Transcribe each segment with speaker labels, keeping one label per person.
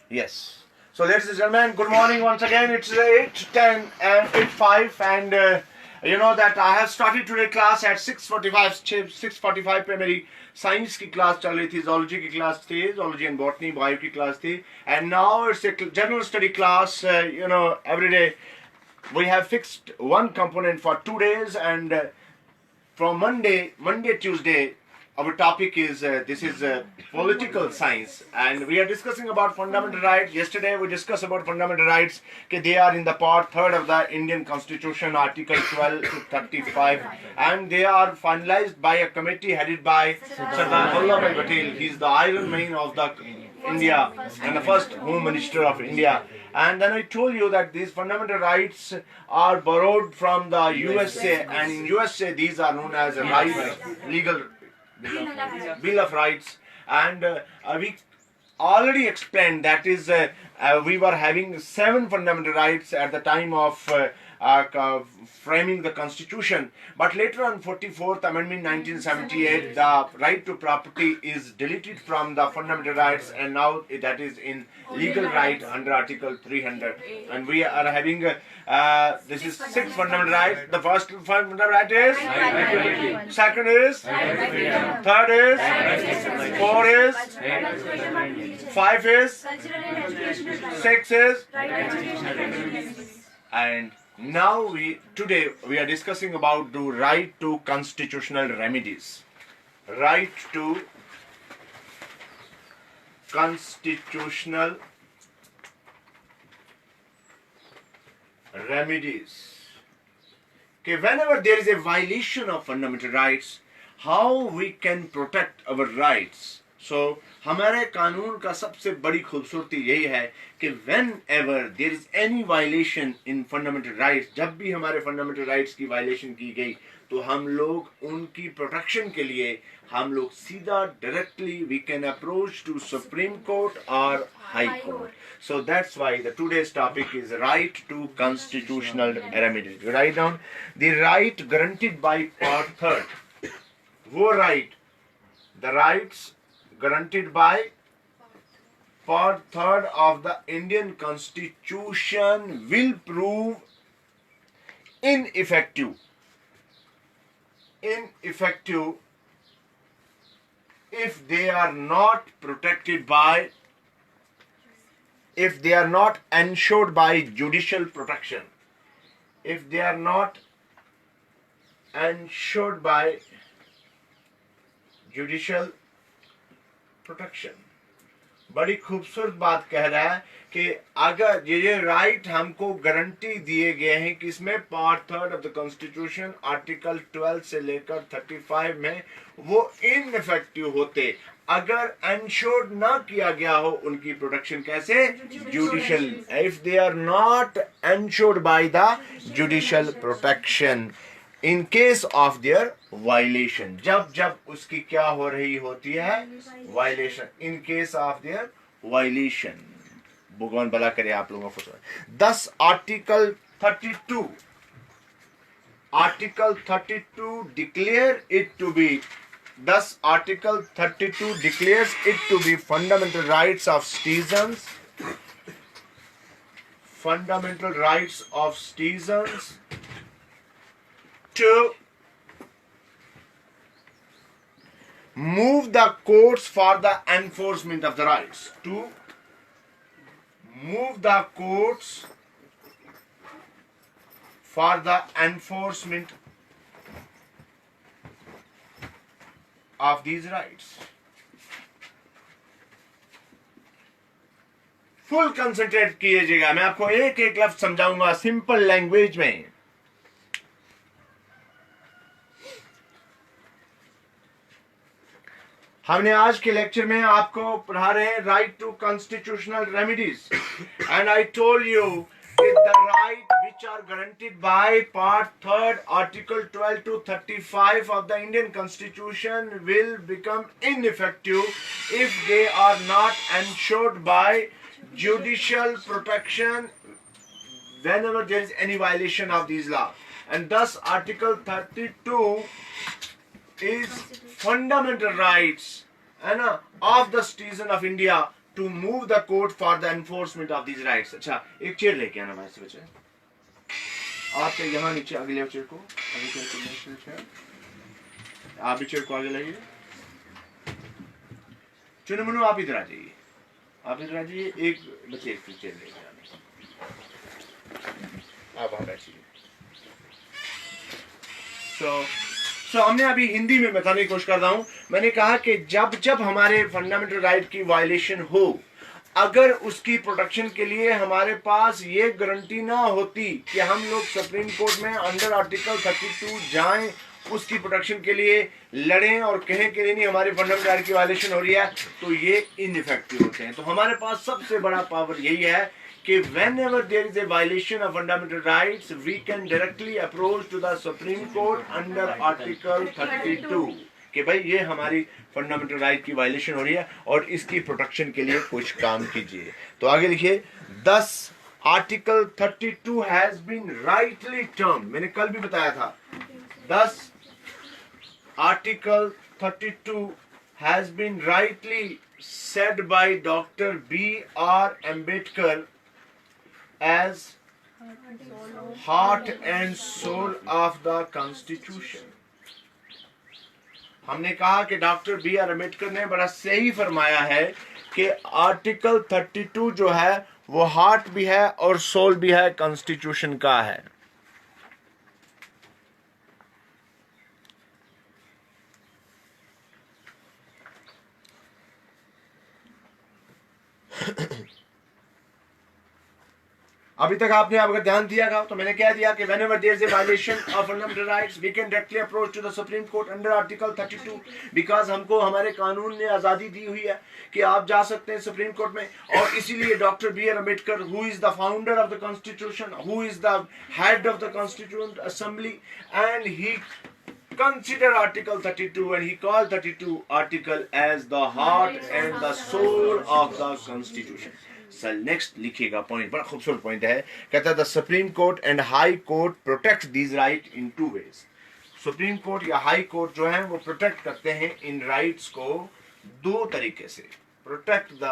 Speaker 1: Yes. So, ladies and gentlemen, good morning once again. It's 8:10 and 8:05, and you know that I have started today class at 6:45. 6:45 पे मेरी science की class चल रही थी, zoology की class थी, zoology and botany, bio की class थी, and now it's a general study class. Every day we have fixed one component for 2 days, and from Monday, Tuesday, our topic is this is political science, and we are discussing about fundamental rights. Yesterday we discussed about fundamental rights. Okay, they are in the part 3rd of the Indian Constitution, Article 12 to 35, and they are finalized by a committee headed by Sardar Vallabhbhai Patel. He is the Iron Man of the India and the first Home Minister of India. And then I told you that these fundamental rights are borrowed from the USA, and in USA these are known as legal Bill of Rights. And we already explained that is we were having 7 fundamental rights at the time of framing the Constitution, but later on 44th Amendment 1978, the right to property is deleted from the fundamental rights, and now that is in legal right under Article 300, and we are having this is 6 fundamental rights. The first fundamental right is second is third is 4 is 5 is 6 is, and now today we are discussing about the right to constitutional remedies. Right to constitutional remedies. Okay, whenever there is a violation of fundamental rights, how we can protect our rights? So, हमारे कानून का सबसे बड़ी खूबसूरती यही है कि whenever there is any violation in fundamental rights, जब भी हमारे fundamental rights की violation की गई, तो हम लोग उनकी protection के लिए हम लोग सीधा directly we can approach to Supreme Court or High Court. So that's why the today's topic is right to constitutional remedies. You write down the right guaranteed by Part 3rd. वो right, the rights guaranteed by Part 3rd of the Indian Constitution will prove ineffective if they are not protected by, if they are not ensured by judicial protection. If they are not ensured by judicial protection. बड़ी खूबसूरत बात कह रहा है कि अगर ये right हमको गारंटी दिए गए हैं कि इसमें part 3rd of the constitution article 12 से लेकर 35 में वो इनइफेक्टिव होते अगर एंश्योर्ड ना किया गया हो उनकी प्रोटेक्शन कैसे judicial if they are not ensured by the judicial protection in case of their violation, जब उसकी क्या हो रही होती है violation, in case of their violation. भगवान भला करे आप लोगों को. Thus article 32 declare it to be, thus article 32 declares it to be fundamental rights of citizens, fundamental rights of citizens to move the courts for the enforcement of the rights. To move the courts for the enforcement of these rights. Full concentrate कीजिएगा, मैं आपको एक एक लफ्ज समझाऊंगा simple language में. हमने आज के लेक्चर में आपको पढ़ा रहे हैं right to constitutional remedies, and I told you the right which are guaranteed by Part 3rd, Article 12 to 35 of the Indian Constitution will become ineffective if they are not ensured by judicial protection whenever there is any violation of these laws. And thus Article 32 is fundamental rights of the citizen of India to move the court for the enforcement of these rights. अच्छा, एक chair लेके आना भाई से बच्चे, आप यहाँ नीचे आगे ले चेयर को, आगे चेयर को नीचे, आप भी चेयर को आगे लाइए। चुनो मनो आप इधर आ जाइए, आप इधर आ जाइए, एक बच्चे एक चेयर लेके आना, आप वहाँ बैठिए। So हमने अभी हिंदी में बताने की कोशिश कर रहा हूं। मैंने कहा कि जब जब हमारे फंडामेंटल राइट की वायलेशन हो, अगर उसकी प्रोटेक्शन के लिए हमारे पास ये गारंटी ना होती कि हम लोग सुप्रीम कोर्ट में अंडर आर्टिकल 32 जाएं, उसकी प्रोटेक्शन के लिए लड़ें और कहें कि नहीं हमारे फंडामेंटल राइट की वायलेशन हो रही है, तो ये इनइफेक्टिव होते हैं। तो हमारे पास सबसे बड़ा पावर यही है कि whenever there is a violation of fundamental rights, we can directly approach to the Supreme Court under Article 32 कि भाई ये हमारी फंडामेंटल राइट की वायलेशन हो रही है और इसकी प्रोटेक्शन के लिए कुछ काम कीजिए। तो आगे लिखिए, thus Article 32 has been rightly termed, मैंने कल भी बताया था, thus Article 32 has been rightly said by Dr. B.R. Ambedkar as heart and soul of the Constitution। हमने कहा कि डॉक्टर बी आर अम्बेडकर ने बड़ा सही फरमाया है कि आर्टिकल 32 जो है वो हार्ट भी है और सोल भी है, कॉन्स्टिट्यूशन का है। अभी तक आपने अगर ध्यान दिया था तो मैंने क्या दिया कि whenever there is a violation of fundamental rights we can directly approach to the Supreme Court under Article 32 because हमको हमारे कानून ने आज़ादी दी हुई है कि आप जा सकते हैं सुप्रीम कोर्ट में। और इसीलिए doctor B R Ambedkar, who is the founder of the Constitution, who is the head of the Constituent Assembly, and he consider Article 32 and he called 32 article as the heart and the soul of the Constitution। Sir next लिखिएगा point, बड़ा खूबसूरत point है, कहता है the supreme court and high court protect these right in two ways. Supreme court या high court जो है वो प्रोटेक्ट करते हैं इन राइट्स को दो तरीके से। प्रोटेक्ट द,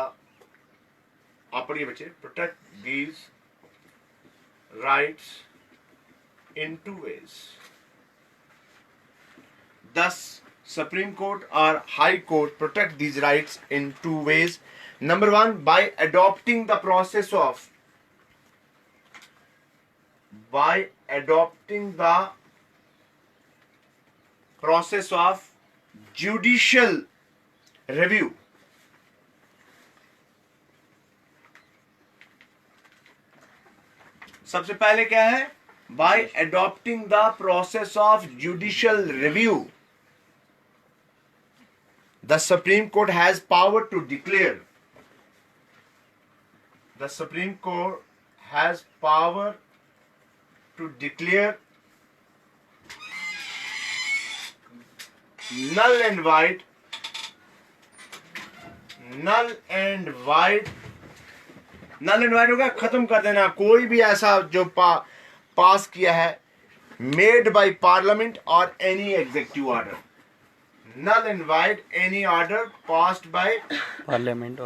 Speaker 1: आप पढ़िए बच्चे, protect these rights in two ways. दस सुप्रीम कोर्ट और high court protect these rights in two ways. Number one, by adopting the process of judicial review। सबसे पहले क्या है? By adopting the process of judicial review, the Supreme Court has power to declare. The Supreme Court has power to declare null and void होगा खत्म कर देना कोई भी ऐसा जो पास किया है made by parliament or any executive order। null and void any order passed by parliament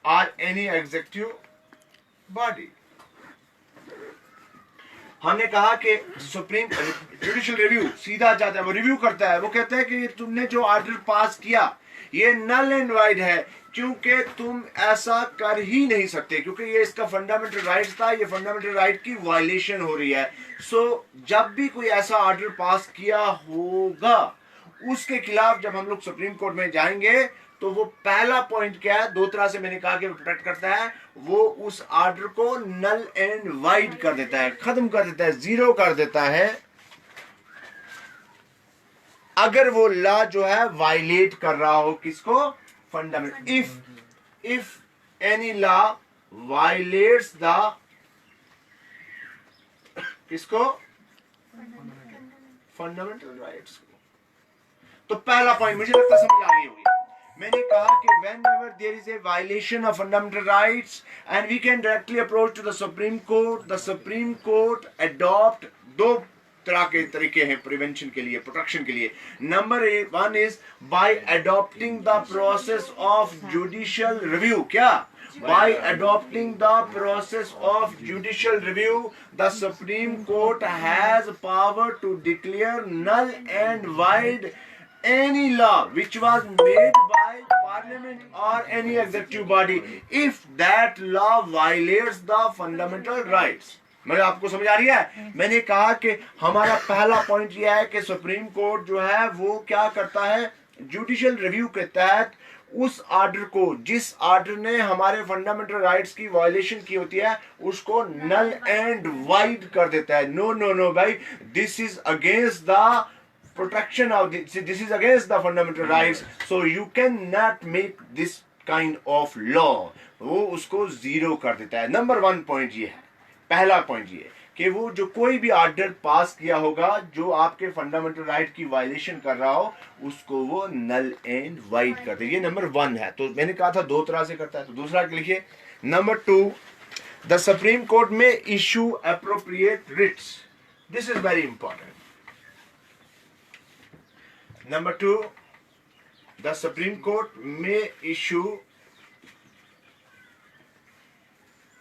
Speaker 1: or any executive body। हमने कहा कि सुप्रीम जुडिशियल रिव्यू सीधा जाता है, वो रिव्यू करता है, वो कहता है कि तुमने जो ऑर्डर पास किया ये नल एंड वाइड है क्योंकि तुम ऐसा कर ही नहीं सकते, क्योंकि ये इसका फंडामेंटल राइट्स था, ये फंडामेंटल राइट की वायलेशन हो रही है। सो जब भी कोई ऐसा ऑर्डर पास किया होगा उसके खिलाफ जब हम लोग सुप्रीम कोर्ट में जाएंगे तो वो पहला पॉइंट क्या है, दो तरह से मैंने कहा कि प्रोटेक्ट करता है, वो उस ऑर्डर को नल एंड वाइड कर देता है, खत्म कर देता है, जीरो कर देता है अगर वो लॉ जो है वायलेट कर रहा हो किसको, fundamental. If any law violets the किसको, फंडामेंटल राइट्स को। तो पहला पॉइंट मुझे लगता है समझ आ गई होगी। मैंने कहा कि whenever there is a violation of fundamental rights and we can directly approach to the Supreme Court adopt दो तरह के तरीके हैं प्रिवेंशन के लिए, प्रोटेक्शन के लिए. Number 1 is by adopting the process of judicial review. क्या? By adopting the process of judicial review, the Supreme Court has power to declare null and void any law which was made by Parliament or any executive body if that law violates the fundamental rights. मेरे आपको समझ आ रही है? मैंने कहा कि हमारा पहला पॉइंट यह है कि सुप्रीम कोर्ट जो है वो क्या करता है, जुडिशियल रिव्यू के तहत उस ऑर्डर को, जिस ऑर्डर ने हमारे फंडामेंटल राइट्स की वायलेशन की होती है, उसको नल एंड वाइड कर देता है. नो नो नो भाई, this is against the protection of this is against the fundamental rights, so you can not make this kind of law. वो उसको जीरो कर देता है. नंबर 1 पॉइंट ये है, पहला पॉइंट ये कि वो जो कोई भी ऑर्डर पास किया होगा जो आपके फंडामेंटल राइट की वायलेशन कर रहा हो, उसको वो नल एंड वाइड कर दे. ये नंबर 1 है. तो मैंने कहा था 2 तरह से करता है, तो दूसरा लिखिए. Number 2, the supreme court may issue appropriate writs. This is very important. Number 2, the supreme court may issue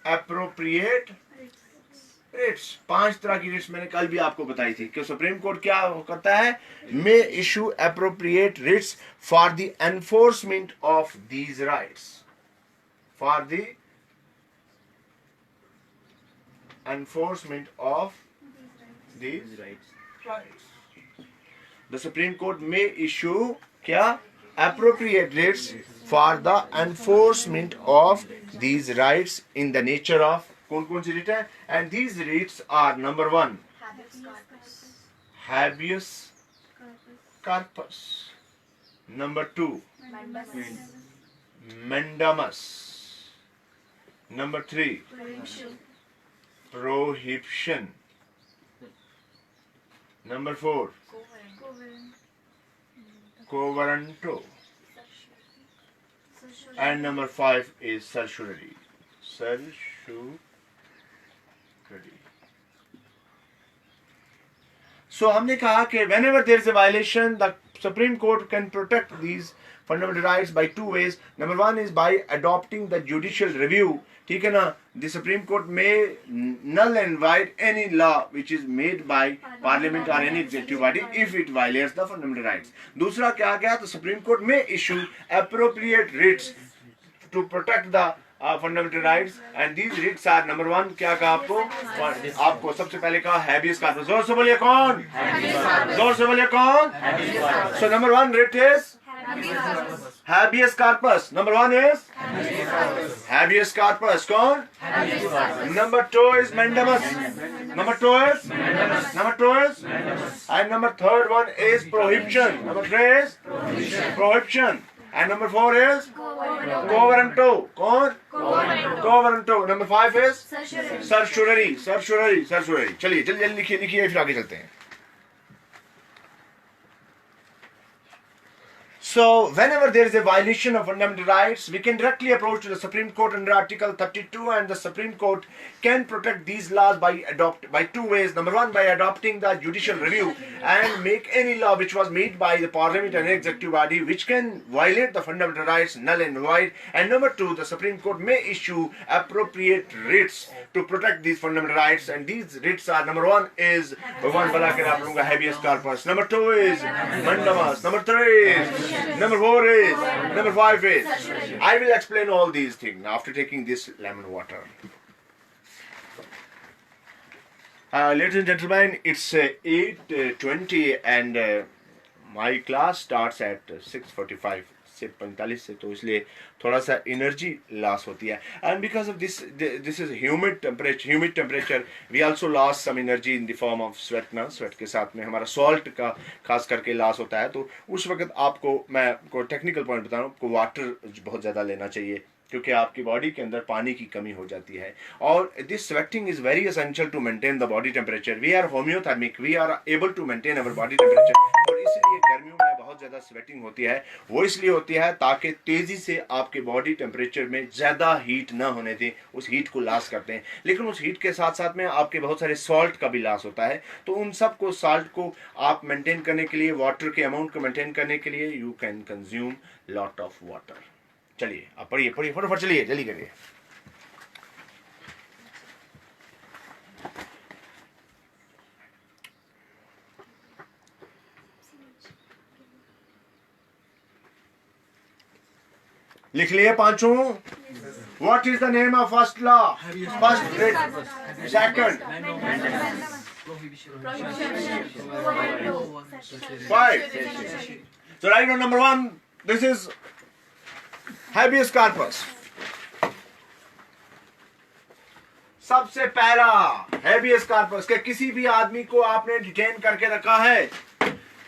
Speaker 1: appropriate writs. 5 तरह की रिट्स मैंने कल भी आपको बताई थी कि सुप्रीम कोर्ट क्या करता है, may issue appropriate writs for the enforcement of these rights. For the enforcement of these rights the supreme court may issue क्या, appropriate writs for the enforcement of these rights in the nature of कौन-कौन सी writ है, and these writs are number 1 habeas corpus, number 2 mandamus, number 3 prohibition, number 4 covenanto, and number 5 is certiorari. So हमने कहा कि whenever there is a violation, the Supreme Court can protect these fundamental rights by 2 ways. Number 1 is by adopting the judicial review. ठीक है ना, the Supreme Court may null and void any law which is made by Parliament or any executive body if it violates the fundamental rights. दूसरा क्या गया, तो Supreme Court may issue appropriate writs to protect the fundamental rights, and these writs are number 1 क्या कहा आपको सबसे पहले कहा habeas corpus. जोर से बोलिए कौन, जोर से बोलिए कौन. So number 1 writ is habeas corpus. Number 1 is habeas corpus. कौन? Number 2 is mandamus. Number 2 is and number 3rd one is prohibition. Number 3 is prohibition, and number 4 is covenanto. कौन? covenanto. Number 5 is certiorari. चलिए जल्दी लिखिए फिर आगे चलते हैं. So, whenever there is a violation of fundamental rights, we can directly approach to the Supreme Court under Article 32, and the Supreme Court can protect these laws by 2 ways. Number 1, by adopting the judicial review and make any law which was made by the Parliament and executive body which can violate the fundamental rights null and void. And number 2, the Supreme Court may issue appropriate writs to protect these fundamental rights, and these writs are number 1 is habeas corpus. Number 2 is mandamus. Number 3 is number 4 is, number 5 is. I will explain all these things after taking this lemon water. Ladies and gentlemen, it's 8:20 and my class starts at 6:45 से 45 से, तो इसलिए थोड़ा सा energy loss होती है. And because of this is humid temperature we also loss some energy in the form of sweat ना. Sweat के साथ में हमारा सॉल्ट का खास करके लॉस होता है. तो उस वक्त आपको मैं को टेक्निकल पॉइंट बता रहा हूँ, आपको वाटर बहुत ज़्यादा लेना चाहिए. क्योंकि आपकी बॉडी के अंदर पानी की कमी हो जाती है। और this sweating is very essential to maintain the body temperature. We are homeothermic, we are able to maintain our body temperature. और इसलिए गर्मियों में बहुत ज़्यादा स्वेटिंग होती है, वो इसलिए होती है ताकि तेज़ी से आपके बॉडी टेम्परेचर में ज़्यादा हीट ना होने दें, उस हीट को लॉस करते हैं। लेकिन उस हीट के साथ साथ में आपके बहुत सारे सॉल्ट का भी लॉस होता है। तो उन सब को, सॉल्ट को आप मेंटेन करने के लिए, वाटर के अमाउंट को मेंटेन करने के लिए you can consume lot of water. चलिए आप पढ़िए पढ़िए फटाफट, चलिए जल्दी करिए। लिख लिए पांचों। What is the name of first law? First, second, 5. So right on number 1, this is habeas corpus। सबसे पहला habeas corpus के किसी भी आदमी को आपने डिटेन करके रखा है,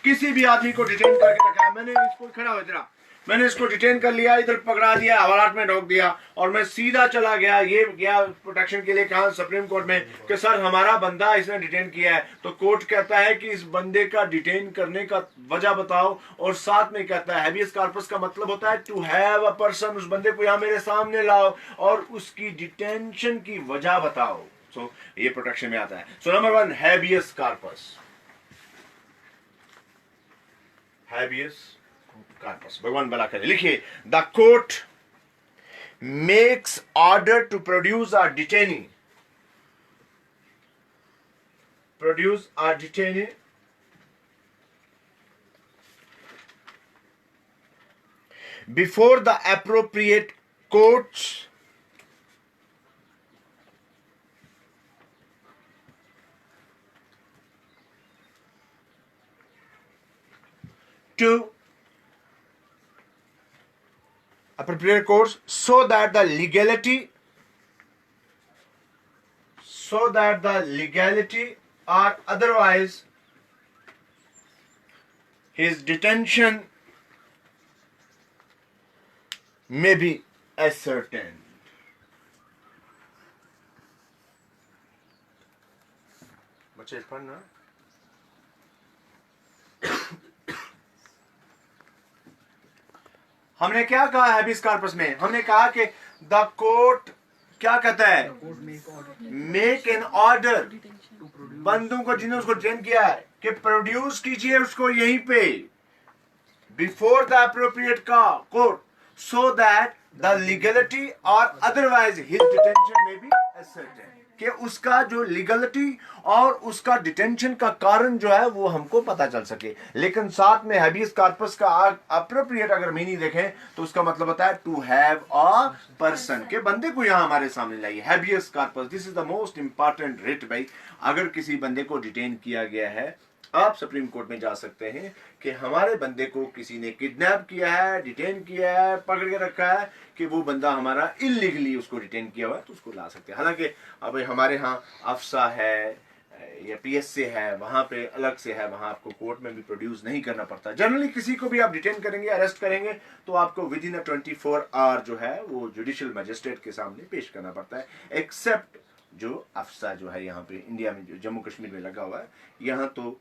Speaker 1: किसी भी आदमी को डिटेन करके रखा है। मैंने इसको, खड़ा हो जरा, मैंने इसको डिटेन कर लिया, इधर पकड़ा दिया, हवालात में ढोक दिया और मैं सीधा चला गया। ये गया प्रोटेक्शन के लिए कहा सुप्रीम कोर्ट में कि सर हमारा बंदा इसने डिटेन किया है। तो कोर्ट कहता है कि इस बंदे का डिटेन करने का वजह बताओ, और साथ में कहता है हैबियस कॉर्पस का मतलब होता है टू हैव अ पर्सन, उस बंदे को यहां मेरे सामने लाओ और उसकी डिटेंशन की वजह बताओ। सो ये प्रोटेक्शन में आता है। So number 1 habeas corpus. Habeas corpus, भगवान भला करे। लिखिए, the court makes order to produce a detainee, produce a detainee before the appropriate courts to appropriate courts so that the legality or otherwise his detention may be ascertained। बच्चे पढ़ना। हमने क्या कहा habeas corpus में? हमने कहा कि the court क्या कहता है? मेक एन ऑर्डर, बंदों को जिन्होंने उसको डिटेन किया है कि प्रोड्यूस कीजिए उसको यहीं पे before the appropriate court so that the legality और अदरवाइज हिज डिटेंशन में बी असर्टेन, कि उसका जो लीगलिटी और उसका डिटेंशन का कारण जो है वो हमको पता चल सके। लेकिन साथ में हैबियस कॉर्पस का अप्रोप्रिएट अगर मीनिंग देखें तो उसका मतलब होता है टू हैव अ पर्सन, के बंदे को यहां हमारे सामने लाइए। Habeas corpus, this is the most important writ भाई। अगर किसी बंदे को डिटेन किया गया है, आप सुप्रीम कोर्ट में जा सकते हैं कि हमारे बंदे को किसी ने किडनैप किया है, डिटेन किया है, पकड़ के रखा है, कि वो बंदा हमारा इलीगली उसको डिटेन किया हुआ है, तो उसको ला सकते हैं। हालांकि अब हमारे यहाँ अफसा है या पीएसए है, वहां पे अलग से है, वहां आपको कोर्ट में भी प्रोड्यूस नहीं करना पड़ता। जनरली किसी को भी आप डिटेन करेंगे, अरेस्ट करेंगे, तो आपको विद इन 24 आवर जो है वो जुडिशियल मजिस्ट्रेट के सामने पेश करना पड़ता है। एक्सेप्ट जो अफसा जो है यहाँ पे इंडिया में, जो जम्मू कश्मीर में लगा हुआ है, यहाँ तो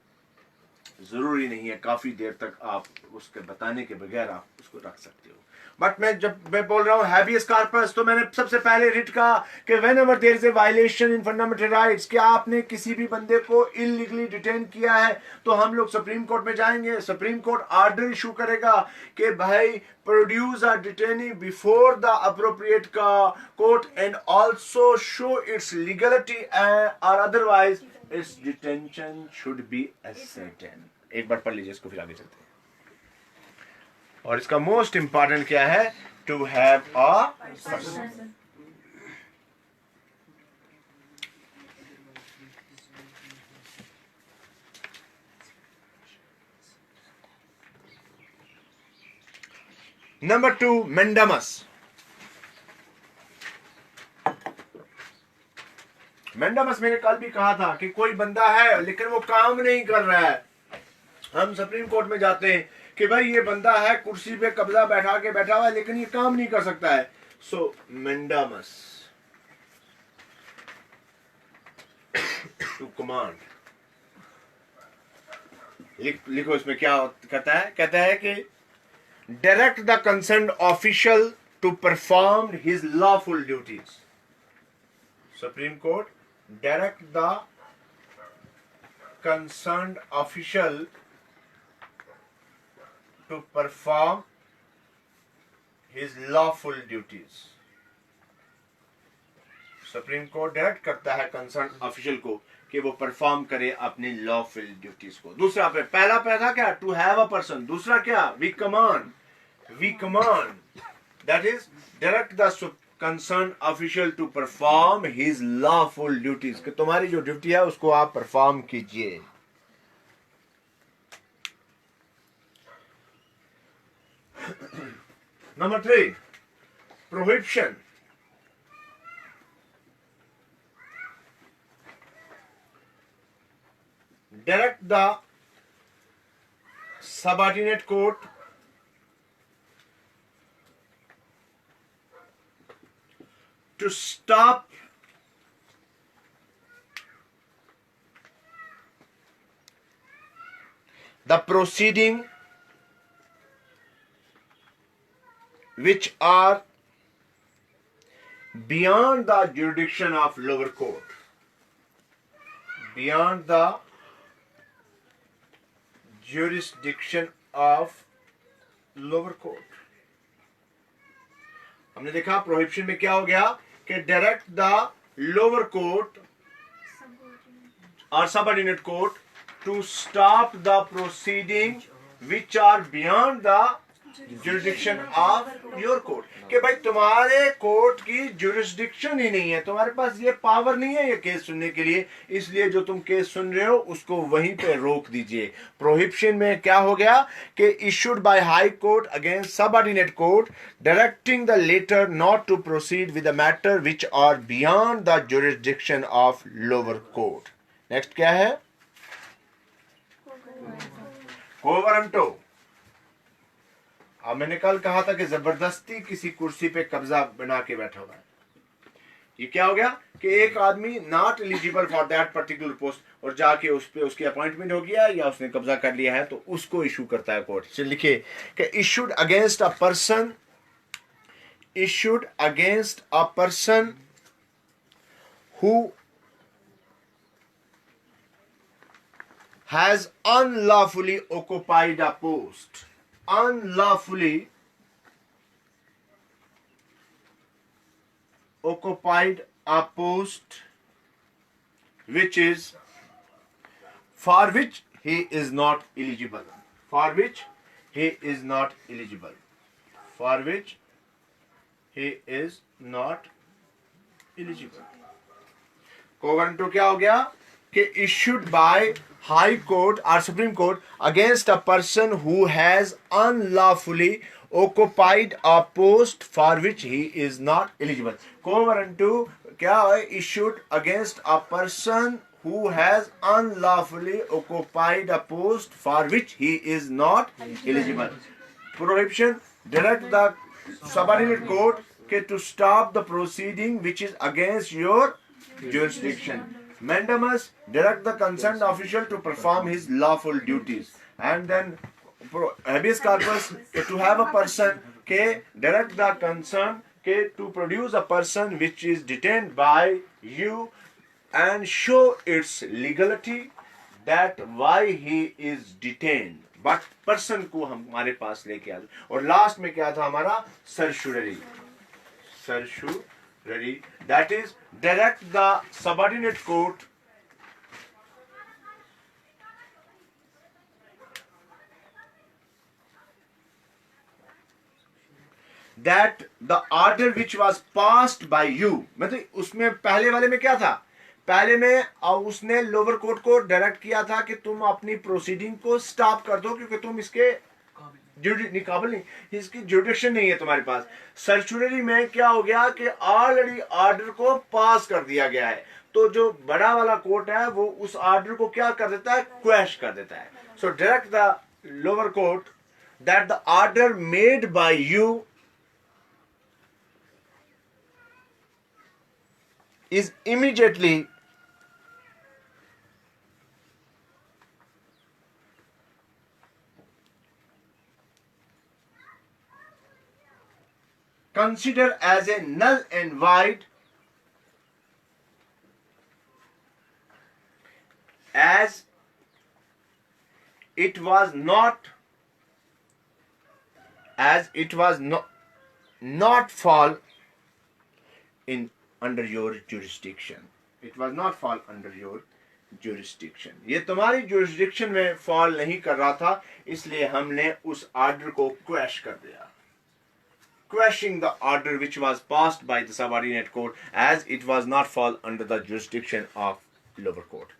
Speaker 1: जरूरी नहीं है, काफी देर तक आप उसके बताने के बगैर आप उसको रख सकते हो। बट जब मैं बोल रहा हूँ हैबियस कॉर्पस, तो मैंने सबसे पहले रिट कहा कि whenever there is a violation in fundamental rights, कि आपने किसी भी बंदे को इलीगली डिटेन किया है, तो हम लोग सुप्रीम कोर्ट में जाएंगे, सुप्रीम कोर्ट ऑर्डर इशू करेगा कि भाई produce a detainee before the appropriate court and also show its legality और otherwise its detention should be ascertained। एक बार पढ़ लीजिए इसको, फिर आगे चलते हैं। और इसका मोस्ट इंपॉर्टेंट क्या है? To have a person. Number 2 mandamus. Mandamus मैंने कल भी कहा था कि कोई बंदा है लेकिन वो काम नहीं कर रहा है, हम सुप्रीम कोर्ट में जाते हैं कि भाई ये बंदा है, कुर्सी पे कब्जा बैठा के बैठा हुआ है, लेकिन ये काम नहीं कर सकता है। So mandamus to command. लिखो इसमें क्या कहता है? कहता है कि direct the concerned official to perform his lawful duties. Supreme Court direct the concerned official to perform his lawful duties. Supreme court direct करता है कंसर्न ऑफिशियल को कि वो परफॉर्म करे अपनी लॉफुल ड्यूटीज को. दूसरा पे पहला पैदा क्या? To have a person. दूसरा क्या? We command that is direct the concern official to perform his lawful duties. कि तुम्हारी जो ड्यूटी है उसको आप परफॉर्म कीजिए. Number 3, prohibition. Direct the subordinate court to stop the proceeding which are beyond the jurisdiction of lower court. Beyond the jurisdiction of lower court. हमने देखा prohibition में क्या हो गया कि डायरेक्ट द लोअर कोर्ट और subordinate court to stop the proceeding which are beyond the jurisdiction of your court. कि भाई तुम्हारे कोर्ट की जुरिडिक्शन ही नहीं है, तुम्हारे पास ये पावर नहीं है ये केस सुनने के लिए, इसलिए जो तुम केस सुन रहे हो उसको वहीं पे रोक दीजिए. प्रोहिबिशन में क्या हो गया कि issued by high court against subordinate court directing the latter not to proceed with the matter which are beyond the jurisdiction of lower court. Next क्या है? quo warranto. अब मैंने कल कहा था कि जबरदस्ती किसी कुर्सी पे कब्जा बना के बैठा हुआ है. ये क्या हो गया कि एक आदमी not eligible for that particular post और जाके उस पे उसकी अपॉइंटमेंट हो गया या उसने कब्जा कर लिया है तो उसको इशू करता है कोर्ट. चलिए लिखिए कि issued against a person, issued against a person who has unlawfully occupied a post. Unlawfully occupied a post which is for which he is not eligible. For which he is not eligible. For which he is not eligible. quo warranto क्या हो गया कि issued by High Court or Supreme Court against a person who has unlawfully occupied a post for which he is not eligible. quo warranto क्या है? Issued against a person who has unlawfully occupied a post for which he is not eligible. Prohibition direct the subordinate court to stop the proceeding which is against your jurisdiction. Mandamus direct the concerned official to perform his lawful duties. And then habeas corpus to have a person के direct the concern के to produce a person which is detained by you and show its legality that why he is detained. But person को हमारे पास लेके आ. और last में क्या था हमारा? certiorari. Certiorari, that is direct the subordinate court that the order which was passed by you. मतलब उसमें पहले वाले में क्या था? पहले में उसने लोअर कोर्ट को डायरेक्ट किया था कि तुम अपनी प्रोसीडिंग को स्टॉप कर दो क्योंकि तुम इसके काबिल नहीं, इसकी जुडिक्शन नहीं है तुम्हारे पास. सर्चुररी में क्या हो गया कि ऑलरेडी ऑर्डर को पास कर दिया गया है, तो जो बड़ा वाला कोर्ट है वो उस ऑर्डर को क्या कर देता है? क्वैश कर देता है. So direct the lower court that the order made by you is immediately considered as a null and void as it was not fall in under your jurisdiction. It was not fall under your jurisdiction. ये तुम्हारी jurisdiction में fall नहीं कर रहा था, इसलिए हमने उस order को quash कर दिया. Quashing the order which was passed by the subordinate court as it was not fall under the jurisdiction of lower court.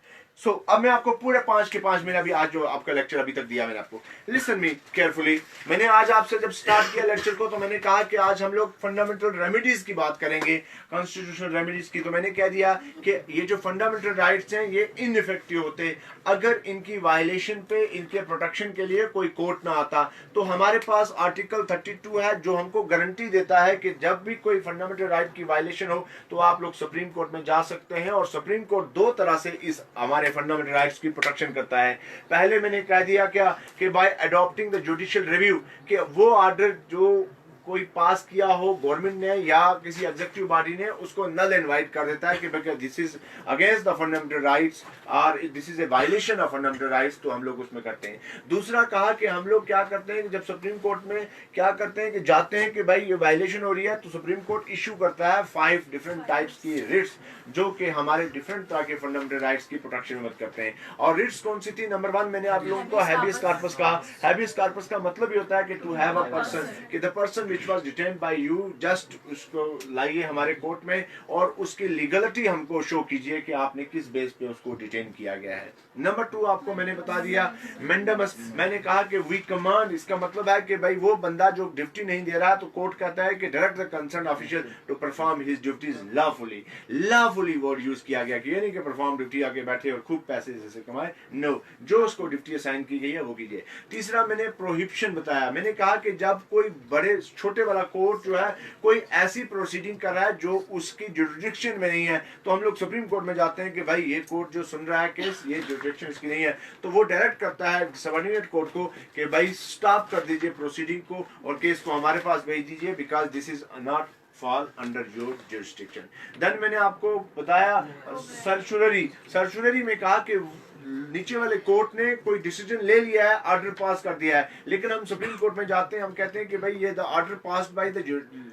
Speaker 1: So, अब मैं आपको पूरे 5 के 5 मिनट अभी आज जो आपका लेक्चर अभी तक दिया मैंने आपको, लिसन मी केयरफुली. मैंने आज आपसे जब स्टार्ट किया लेक्चर को तो मैंने कहा कि आज हम लोग फंडामेंटल रेमेडीज की बात करेंगे, कॉन्स्टिट्यूशनल रेमेडीज की. तो मैंने कह दिया कि ये जो फंडामेंटल राइट्स हैं ये इनइफेक्टिव होते अगर इनकी वायलेशन पे इनके प्रोटेक्शन के लिए कोई कोर्ट ना आता. तो हमारे पास आर्टिकल 32 है जो हमको गारंटी देता है कि जब भी कोई फंडामेंटल राइट की वायलेशन हो तो आप लोग सुप्रीम कोर्ट में जा सकते हैं. और सुप्रीम कोर्ट दो तरह से इस हमारे फंडामेंटल राइट्स की प्रोटेक्शन करता है. पहले मैंने कह दिया क्या कि bye adopting the judicial review, कि वो ऑर्डर जो कोई पास किया हो गवर्नमेंट ने या किसी एग्जीक्यूटिव बॉडी ने उसको नल एंड वाइड कर देता है कि भाई this is against the fundamental rights और this is a violation of fundamental rights, तो हम लोग उसमें करते हैं. दूसरा कहा कि हम लोग क्या करते हैं कि जब सुप्रीम कोर्ट में क्या करते हैं कि जाते हैं कि भाई ये वायलेशन हो रही है तो सुप्रीम कोर्ट इशू करता है 5 डिफरेंट टाइप्स की रिट्स जो कि हमारे डिफरेंट तरह के फंडामेंटल राइट्स की प्रोटेक्शन में मदद करते हैं. और रिट्स कौन सी थी? नंबर 1 मैंने आप लोगों को हैबियस कॉर्पस कहा. हैबियस कॉर्पस का मतलब ये होता है कि टू हैव अ पर्सन, कि the person which was detained by you, just उसको लाइए हमारे कोर्ट में और उसकी लीगलिटी हमको शो कीजिए कि आपने किस बेस पे उसको डिटेन किया गया है. नंबर 2 आपको मैंने बता दिया मेंडमस. मैंने कहा कि वी कमांड, इसका मतलब है कि भाई वो बंदा जो ड्यूटी नहीं दे रहा तो कोर्ट कहता है कि direct the concern official to perform his duties lawfully. Lawfully word use किया गया कि ये नहीं कि परफॉर्म ड्यूटी आके बैठे और खूब पैसे जैसे कमाए. नो, जो उसको ड्यूटी असाइन की गई है वो कीजिए. तीसरा मैंने प्रोहिबिशन बताया. मैंने कहा कि जब कोई बड़े छोटे वाला कोर्ट जो है कोई ऐसी प्रोसीडिंग कर रहा है जो उसकी जुरिडिक्शन में नहीं है तो हम लोग सुप्रीम कोर्ट में जाते हैं कि भाई ये कोर्ट जो सुन रहा है केस ये जुरिडिक्शन इसकी नहीं है, तो वो डायरेक्ट करता है सबऑर्डिनेट कोर्ट को कि भाई स्टॉप कर दीजिए प्रोसीडिंग को और केस को हमारे पास भेज दीजिए because this is not fall under your jurisdiction. Then मैंने आपको बताया सर्चुलरी में कहा कि नीचे वाले कोर्ट ने कोई डिसीजन ले लिया है, ऑर्डर पास कर दिया है, लेकिन हम सुप्रीम कोर्ट में जाते हैं, हम कहते हैं कि भाई ये the order passed by the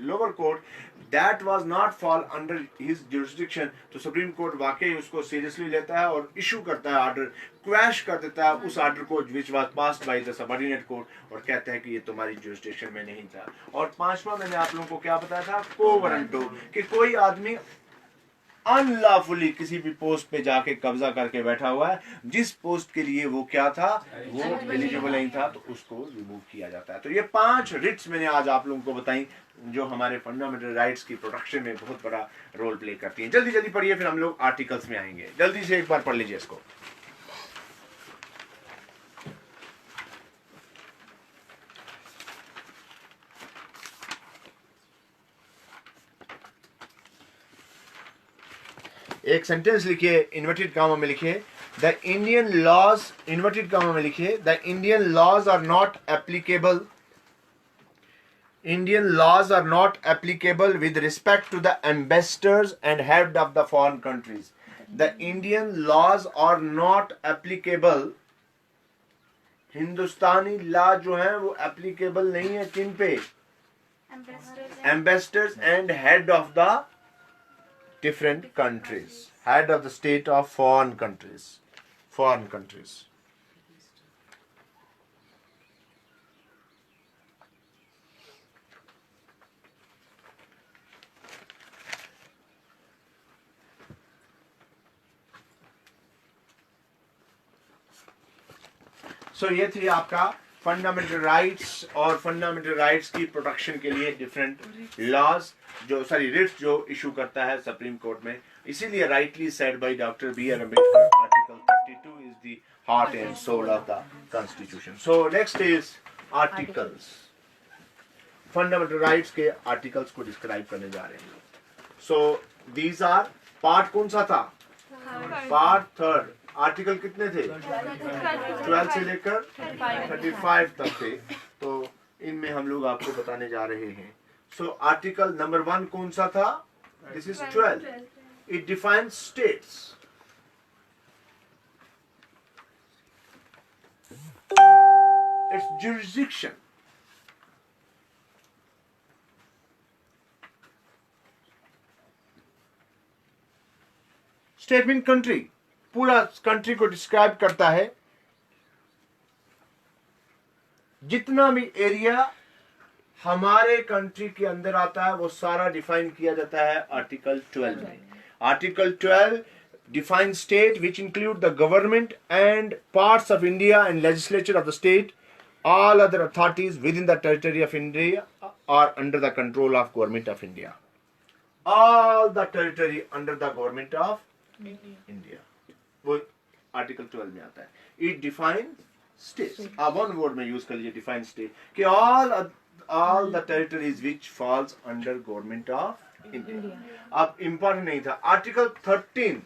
Speaker 1: lower court that was not fall under his jurisdiction. तो सुप्रीम कोर्ट वाकई उसको सीरियसली लेता है और इशू करता है ऑर्डर, क्वैश कर देता है उस ऑर्डर को which was passed by the subordinate court और कहता है कि ये तुम्हारी जुरिस्डिक्शन में नहीं था. और 5वां मैंने आप लोगों को क्या बताया था? को वारंटो, कि कोई आदमी अनलॉफुली किसी भी पोस्ट पे जाके कब्जा करके बैठा हुआ है, जिस पोस्ट के लिए वो क्या था, वो एलिजिबल नहीं था, तो उसको रिमूव किया जाता है. तो ये 5 रिट्स मैंने आज आप लोगों को बताई जो हमारे फंडामेंटल राइट्स की प्रोटेक्शन में बहुत बड़ा रोल प्ले करती हैं. जल्दी जल्दी पढ़िए, फिर हम लोग आर्टिकल्स में आएंगे. जल्दी से एक बार पढ़ लीजिए इसको. एक सेंटेंस लिखिए, इन्वर्टेड कॉमा में लिखिए, the Indian laws, inverted comma में लिखिए, the Indian laws are not applicable, Indian laws are not applicable with respect to the ambassadors and head of the foreign countries. The Indian laws are not applicable. Hindustani law जो है वो applicable नहीं है किन पे? Ambassadors and head of the different countries, head of the state of foreign countries. सो ये थी आपका फंडामेंटल राइट्स और फंडामेंटल राइट्स की प्रोटेक्शन के लिए डिफरेंट लॉज जो रिट्स जो इशू करता है सुप्रीम कोर्ट में. इसीलिए rightly said by doctor B R Ambedkar article 32 is the heart and soul of the constitution. So next is articles. Fundamental rights के आर्टिकल्स को डिस्क्राइब करने जा रहे हैं. सो दीज आर पार्ट कौन सा था? Part third. आर्टिकल कितने थे? 12 से लेकर 35 तक थे। तो इनमें हम लोग आपको बताने जा रहे हैं। सो आर्टिकल नंबर 1 कौन सा था? This is 12। It defines states. It's jurisdiction. State mean country, पूरा कंट्री को डिस्क्राइब करता है। जितना भी एरिया हमारे कंट्री के अंदर आता है वो सारा डिफाइन किया जाता है आर्टिकल 12 में। Article 12 defines state which include the government and parts of India and legislature of the state. All other authorities within the territory of India are under the control of government of India. All the territory under the government of India. वो article 12 में आता है। It defines states. आप one word में use कर लीजिए define state कि all the territories which falls under government of India. अब इम्पोर्टेंट नहीं था। आर्टिकल 13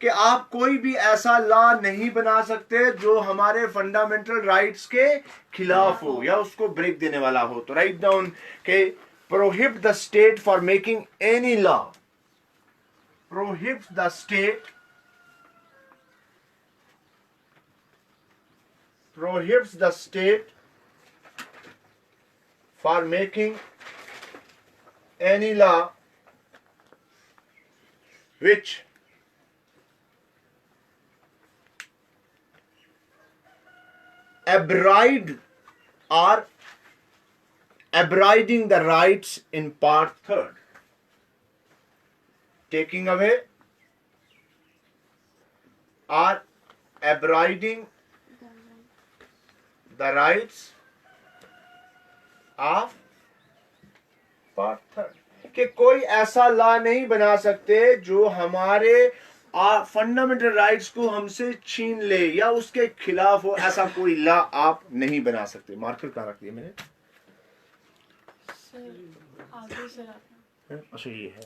Speaker 1: कि आप कोई भी ऐसा लॉ नहीं बना सकते जो हमारे फंडामेंटल राइट्स के खिलाफ हो या उसको ब्रेक देने वाला हो। तो राइट डाउन के prohibit the state for making any law, prohibit the state, prohibits the state for making any law which abride or abriding the rights in part 3rd, taking away or abriding the rights of part 3rd। कि कोई ऐसा law नहीं बना सकते जो हमारे fundamental rights को हमसे छीन ले या उसके खिलाफ हो। ऐसा कोई लॉ आप नहीं बना सकते। मार्कर कहाँ रख दिया मैंने? अच्छा ये है।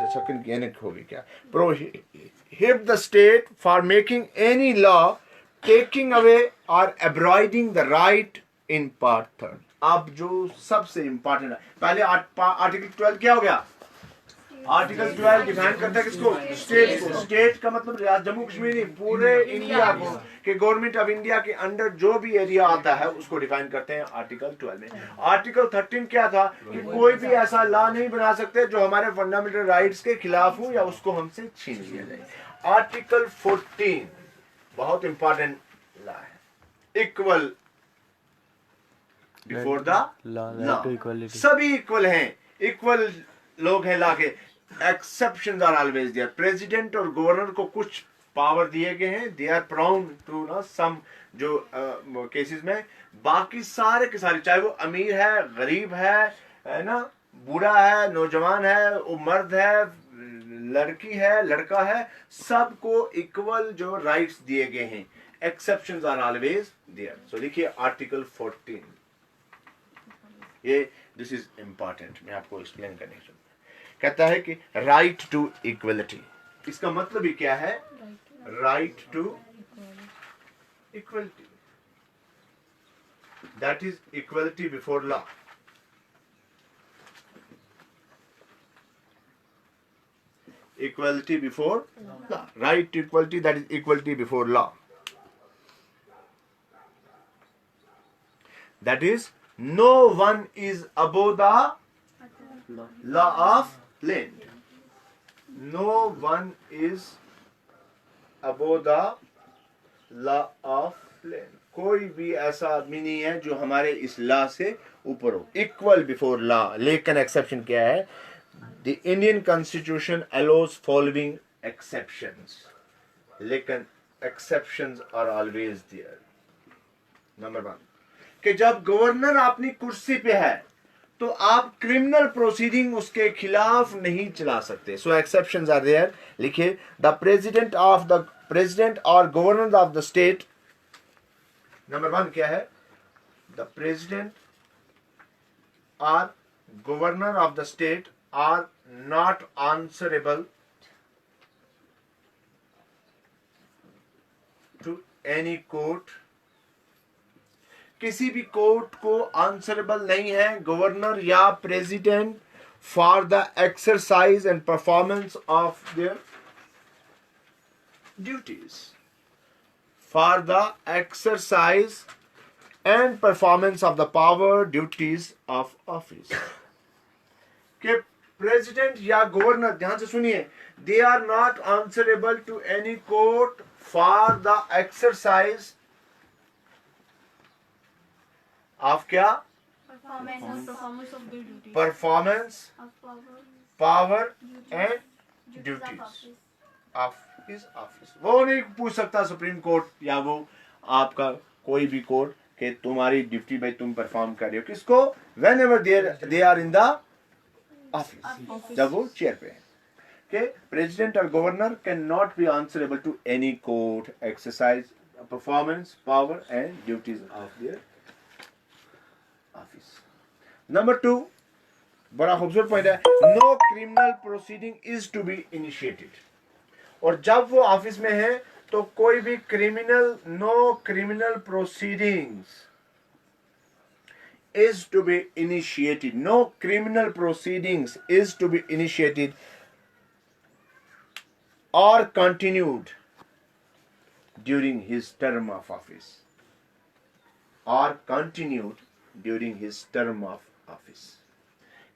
Speaker 1: सेकंड यूनिट होगी क्या? Prohibit the state for making any law taking away और abriding the right in part 3rd। अब जो सबसे इंपॉर्टेंट है, पहले आर्टिकल 12 क्या हो गया? आर्टिकल 12 डिफाइन करता है किसको? स्टेट को। स्टेट का मतलब जम्मू कश्मीर नहीं, पूरे इंडिया को, कि गवर्नमेंट ऑफ इंडिया के अंडर जो भी एरिया आता है उसको डिफाइन करते हैं आर्टिकल 12 में। आर्टिकल 13 क्या था? कि कोई भी ऐसा लॉ नहीं बना सकते जो हमारे फंडामेंटल राइट्स के खिलाफ हो या उसको हमसे छीन लिया जाए। आर्टिकल 14 बहुत इंपॉर्टेंट लॉ है। इक्वल बिफोर द लॉ, सभी इक्वल हैं, इक्वल लोग हैं लॉ के। Exceptions are always there. President और गवर्नर को कुछ पावर दिए गए हैं, दे आर प्राउड टू ना सम जो केसेस में, बाकी सारे के सारे, चाहे वो अमीर है, गरीब है ना, बूढ़ा है, नौजवान है, वो मर्द है, लड़की है, लड़का है, सबको इक्वल जो राइट्स दिए गए हैं। Exceptions are always there. So लिखिए आर्टिकल 14, ये दिस इज इंपॉर्टेंट, मैं आपको एक्सप्लेन करने की। कहता है कि राइट टू इक्वलिटी, इसका मतलब ही क्या है? Right to equality, that is equality before law. Equality before law. Right to equality, that is equality before law. That is, no one is above the law of land. No one is above the law of land. कोई भी ऐसा आदमी नहीं है जो हमारे इस law से ऊपर हो। Equal before law. लेकिन एक्सेप्शन क्या है? The Indian Constitution allows following exceptions, लेकिन exceptions are always there. Number 1, कि जब गवर्नर अपनी कुर्सी पे है तो आप क्रिमिनल प्रोसीडिंग उसके खिलाफ नहीं चला सकते। So exceptions are there। लिखिए the president or governor of the state। Number 1 क्या है? The president or governor of the state are not answerable to any court. किसी भी कोर्ट को आंसरेबल नहीं है गवर्नर या president for the exercise and performance of their duties, for the exercise and performance of the power duties of office. कि president या governor, ध्यान से सुनिए, they are not answerable to any court for the exercise of क्या? Performance, power and duties of his office. वो नहीं पूछ सकता सुप्रीम कोर्ट या वो आपका कोई भी कोर्ट कि तुम्हारी ड्यूटी भाई तुम परफॉर्म कर रहे हो. किसको? Whenever they are in the office, जब वो चेयर पे है. कि प्रेसिडेंट और governor can not be answerable to any court exercise performance, power and duties of their office. Number 2, बड़ा खूबसूरत पॉइंट है, no criminal proceeding is to be initiated. और जब वो ऑफिस में है तो कोई भी no criminal proceedings is to be initiated. No criminal proceedings is to be initiated or continued during his term of office. Or continued during his term of office.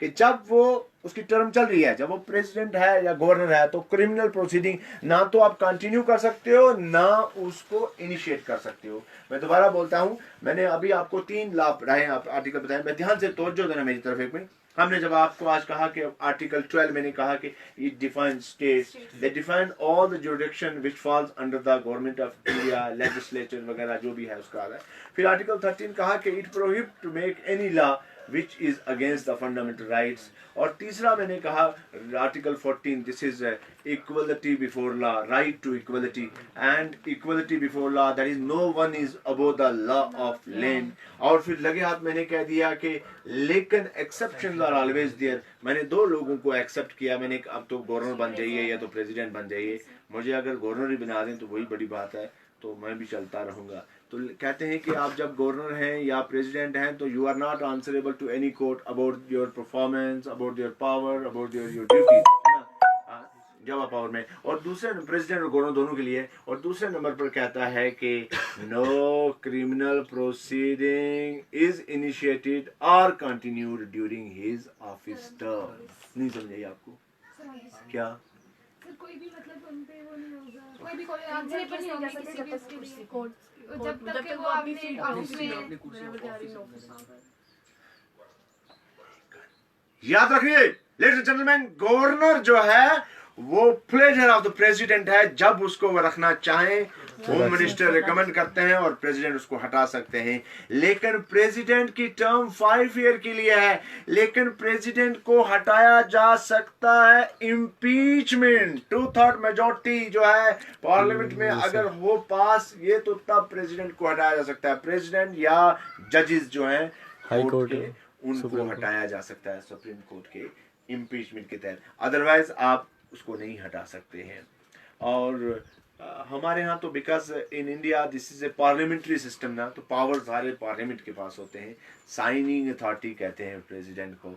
Speaker 1: कि जब वो उसकी टर्म चल रही है, जब वो प्रेसिडेंट है या गवर्नर है, तो क्रिमिनल प्रोसीडिंग ना तो आप कंटिन्यू कर सकते हो ना उसको इनिशिएट कर सकते हो. मैं दोबारा बोलता हूं, मैंने अभी आपको 3 लाभ रहे आप आर्टिकल बताए. मैं ध्यान से तवज्जो देना मेरी तरफ एक मिनट. हमने जब आपको आज कहा कि आर्टिकल 12 मैंने कहा कि it define states, they define all the jurisdiction which falls under the government of India, legislature वगैरह जो भी है उसका है. फिर आर्टिकल 13 कहा कि it prohibit to make any law which is against the fundamental rights. और तीसरा मैंने कहा article 14, this is equality before law, right to equality and equality before law, that is no one is above the law of land. और फिर लगे हाथ मैंने कह दिया कि लेकिन exceptions are always there. मैंने 2 लोगों को एक्सेप्ट किया. मैंने अब तो गवर्नर बन जाइए या तो प्रेसिडेंट बन जाइए, मुझे अगर गवर्नर ही बना दें तो वही बड़ी बात है, तो मैं भी चलता रहूंगा. तो कहते हैं कि आप जब गवर्नर हैं या प्रेसिडेंट हैं तो you are not answerable to any court about your performance, about your power, about your duty, है ना, जब आप पावर में. और दूसरे प्रेसिडेंट और गवर्नर दोनों के लिए. और दूसरे नंबर पर कहता है कि no criminal proceeding is initiated और continued during his office term. नहीं समझाइए आपको क्या?
Speaker 2: कोई भी मतलब उन पे वो नहीं होगा, कोई भी कोई आंसर पर नहीं होगा किसी भी किसी कोर्ट जब तक कि वो अपने ऑफिस में.
Speaker 1: याद रखिए लेडीज एंड जेंटलमैन, गवर्नर जो है वो प्लेजर ऑफ द प्रेसिडेंट है. जब उसको वो रखना चाहें होम मिनिस्टर रिकमेंड करते हैं और प्रेसिडेंट उसको हटा सकते हैं. लेकिन प्रेसिडेंट की टर्म 5 ईयर के लिए है. लेकिन प्रेसिडेंट को हटाया जा सकता है इम्पीचमेंट, 2/3 मेजोरिटी जो है पार्लियामेंट में अगर वो पास ये तो तब प्रेसिडेंट को हटाया जा सकता है. प्रेसिडेंट या जजेस जो हैं हाई कोर्ट के, उनको हटाया जा सकता है सुप्रीम कोर्ट के इम्पीचमेंट के तहत. अदरवाइज आप उसको नहीं हटा सकते हैं. और हमारे यहाँ तो because in India this is A parliamentary system ना, तो पावर सारे पार्लियामेंट के पास होते हैं. साइनिंग अथॉरिटी कहते हैं प्रेसिडेंट को.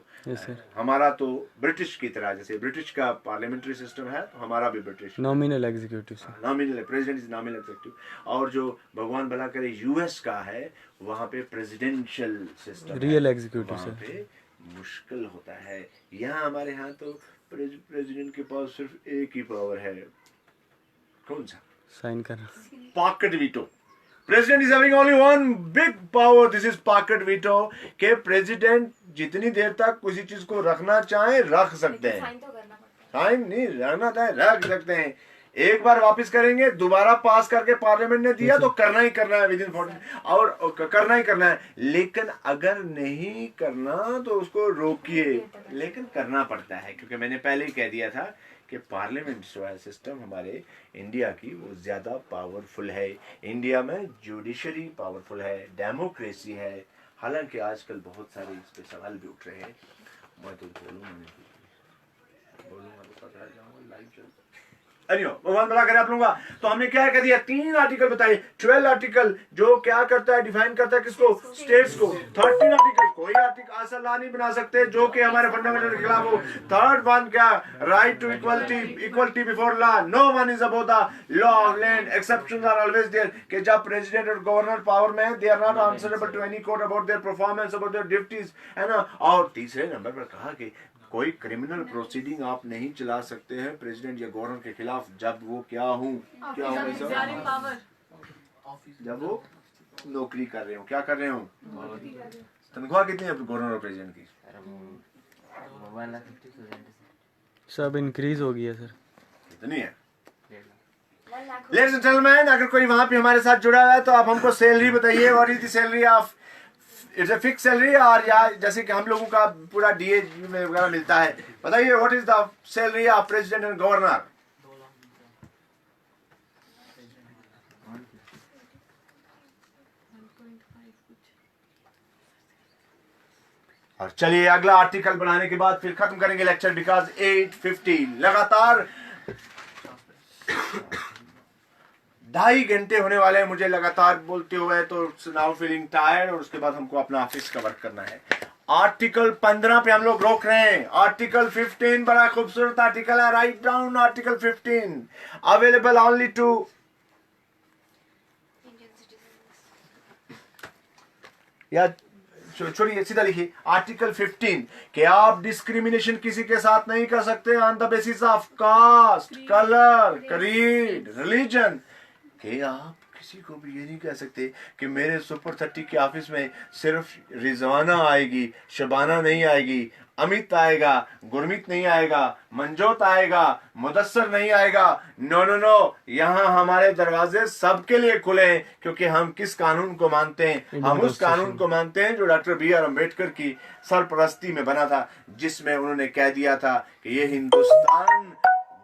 Speaker 1: हमारा तो ब्रिटिश की तरह, जैसे ब्रिटिश का पार्लियामेंट्री सिस्टम है तो हमारा भी British
Speaker 3: nominal executive,
Speaker 1: nominal president is nominal executive. और जो भगवान भला करे यूएस का है वहाँ पे प्रेसिडेंशियल सिस्टम,
Speaker 3: रियल एग्जीक्यूटिव
Speaker 1: वहाँ पे मुश्किल होता है. यहाँ हमारे यहाँ तो प्रेसिडेंट के पास सिर्फ एक ही पावर है. कौन सा?
Speaker 3: साइन करना.
Speaker 1: Pocket veto. President is having only one big power, this is pocket veto. के प्रेसिडेंट जितनी देर तक किसी चीज को रखना चाहे रख सकते हैं. साइन नहीं रखना चाहे रख सकते हैं. एक बार वापस करेंगे, दोबारा पास करके पार्लियामेंट ने दिया तो करना ही करना है विदिन 40 और करना ही करना है. लेकिन अगर नहीं करना तो उसको रोकिए, लेकिन करना पड़ता है. क्योंकि मैंने पहले ही कह दिया था कि पार्लियामेंट जो है सिस्टम हमारे इंडिया की वो ज़्यादा पावरफुल है. इंडिया में जुडिशरी पावरफुल है, डेमोक्रेसी है. हालांकि आजकल बहुत सारे इस पे सवाल भी उठ रहे हैं. मैं तो बोलूँगा नहीं. Anyway, भगवान भला करे आप लोगों का। तो हमने क्या कर दिया, 3 आर्टिकल बताए, 12 आर्टिकल जो क्या करता है, डिफाइन करता है किसको, स्टेट्स को। 13 आर्टिकल, कोई आर्टिकल ऐसा लॉ नहीं बना सकते जो कि हमारे फंडामेंटल के खिलाफ हो। थर्ड वन क्या, right to equality, equality before law, no one is above the law of land, exceptions are always there, कि जब प्रेसिडेंट और गवर्नर पावर में है, they are not answerable to any court about their performance, about their duties, है ना। और तीसरे number पर कहा कि कोई क्रिमिनल प्रोसीडिंग आप नहीं चला सकते हैं प्रेसिडेंट या गवर्नर के खिलाफ जब वो क्या हूँ, जब वो नौकरी कर रहे हो, क्या कर रहे हो, तनख्वाह कितनी है गवर्नर और प्रेसिडेंट की?
Speaker 3: सब इंक्रीज हो गया सर।
Speaker 1: कितनी है? लेडीज एंड जेंटलमैन, अगर कोई वहां पे हमारे साथ जुड़ा हुआ है तो आप हमको सैलरी बताइए, what is the salary of, it's a fix salary, और या जैसे कि हम लोगों का पूरा डीए में वगैरह मिलता है, बताइए what is the salary of president and governor? और चलिए अगला आर्टिकल बनाने के बाद फिर खत्म करेंगे लेक्चर, बिकॉज 8:50 लगातार 2.5 घंटे होने वाले हैं मुझे लगातार बोलते हुए, तो नाउ फीलिंग टायर्ड, और उसके बाद हमको अपना ऑफिस का वर्क करना है। आर्टिकल 15 पे हम लोग रोक रहे हैं। आर्टिकल 15 बड़ा खूबसूरत आर्टिकल है, write down article 15, available only to या छोड़िए सीधा लिखिए, आर्टिकल 15 कि आप डिस्क्रिमिनेशन किसी के साथ नहीं कर सकते on the basis of caste, colour, creed, religion, कि आप किसी को भी ये नहीं कह सकते कि मेरे सुपर 30 के ऑफिस में सिर्फ रिजवाना आएगी, शबाना नहीं आएगी, अमित आएगा, गुरमीत नहीं आएगा, मंजोत आएगा, मुदस्सर नहीं आएगा। नो नो नो, यहाँ हमारे दरवाजे सबके लिए खुले हैं, क्योंकि हम किस कानून को मानते हैं? हम उस कानून को मानते हैं जो डॉक्टर बी आर अम्बेडकर की सरपरस्ती में बना था, जिसमें उन्होंने कह दिया था कि ये हिंदुस्तान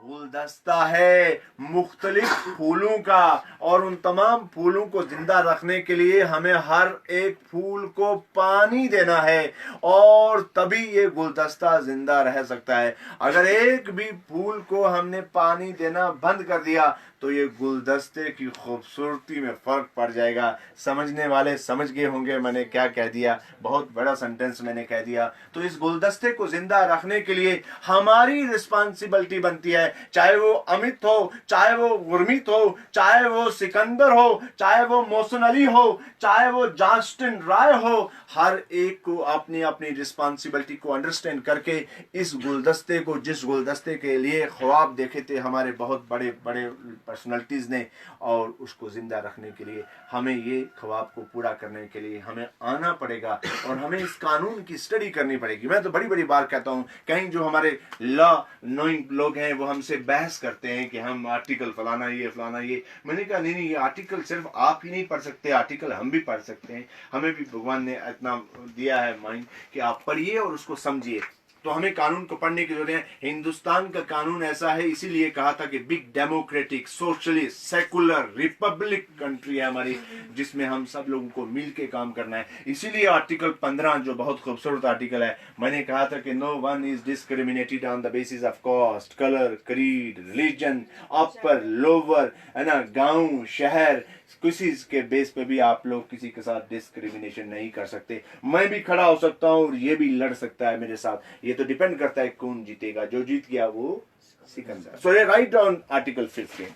Speaker 1: गुलदस्ता है मुख्तलिफ फूलों का, और उन तमाम फूलों को जिंदा रखने के लिए हमें हर एक फूल को पानी देना है, और तभी ये गुलदस्ता जिंदा रह सकता है। अगर एक भी फूल को हमने पानी देना बंद कर दिया तो ये गुलदस्ते की खूबसूरती में फर्क पड़ जाएगा। समझने वाले समझ गए होंगे मैंने क्या कह दिया, बहुत बड़ा सेंटेंस मैंने कह दिया। तो इस गुलदस्ते को जिंदा रखने के लिए हमारी रिस्पांसिबिलिटी बनती है, चाहे वो अमित हो, चाहे वो गुरमीत हो, चाहे वो सिकंदर हो, चाहे वो मोहसिन अली हो, चाहे वो जॉन्स्टन राय हो, हर एक को अपनी अपनी रिस्पांसिबिलिटी को अंडरस्टैंड करके इस गुलदस्ते को, जिस गुलदस्ते के लिए ख्वाब देखे थे हमारे बहुत बड़े बड़े पर्सनालिटीज ने, और उसको जिंदा रखने के लिए हमें ये ख्वाब को पूरा करने के लिए हमें आना पड़ेगा, और हमें इस कानून की स्टडी करनी पड़ेगी। मैं तो बड़ी बड़ी बार कहता हूँ, कहीं जो हमारे लॉ नोइंग लोग हैं वो हमसे बहस करते हैं कि हम आर्टिकल फलाना ये फलाना ये। मैंने कहा नहीं नहीं, ये आर्टिकल सिर्फ आप ही नहीं पढ़ सकते, आर्टिकल हम भी पढ़ सकते हैं। हमें भी भगवान ने इतना दिया है माइंड कि आप पढ़िए और उसको समझिए। तो हमें कानून को पढ़ने की जरूरत है। हिंदुस्तान का कानून ऐसा है, इसीलिए कहा था कि big democratic socialist secular Republic country है हमारी, जिसमें हम सब लोगों को मिल के काम करना है। इसीलिए आर्टिकल 15 जो बहुत खूबसूरत आर्टिकल है, मैंने कहा था कि no one is discriminated on the basis of caste, colour, creed, religion, upper lower, है ना, गांव शहर, किसी के बेस पे भी आप लोग किसी के साथ डिस्क्रिमिनेशन नहीं कर सकते। मैं भी खड़ा हो सकता हूँ और ये भी लड़ सकता है मेरे साथ, ये तो डिपेंड करता है कौन जीतेगा। जो जीत गया वो सिकंदर। सो ये right down article 15,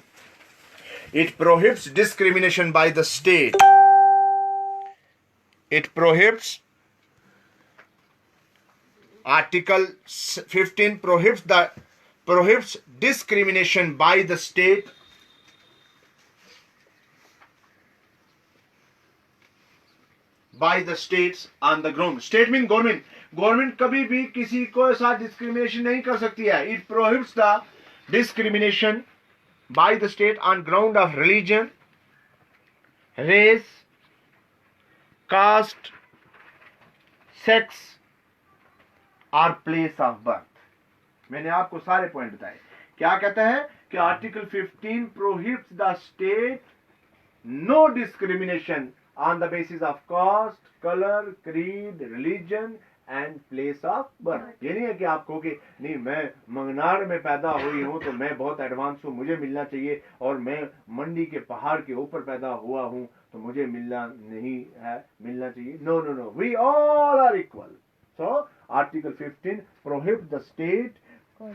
Speaker 1: it prohibits discrimination by the state, it prohibits, article 15 prohibits discrimination by the state by the states on the ground. State mean government. Government कभी भी किसी को साथ डिस्क्रिमिनेशन नहीं कर सकती है। It prohibits the discrimination by the state on ground of religion, race, caste, sex और प्लेस ऑफ बर्थ। मैंने आपको सारे पॉइंट बताए। क्या कहता है कि article 15 prohibits the state no discrimination on the basis of caste, color, creed, religion, and place of birth. ये नहीं है कि आप कहो कि नहीं मैं मंगनार में पैदा हुई हूं तो मैं बहुत एडवांस हूं, मुझे मिलना चाहिए, और मैं मंडी के पहाड़ के ऊपर पैदा हुआ हूं तो मुझे मिलना नहीं है, मिलना चाहिए। No no no, we all are equal. So article 15 prohibit the state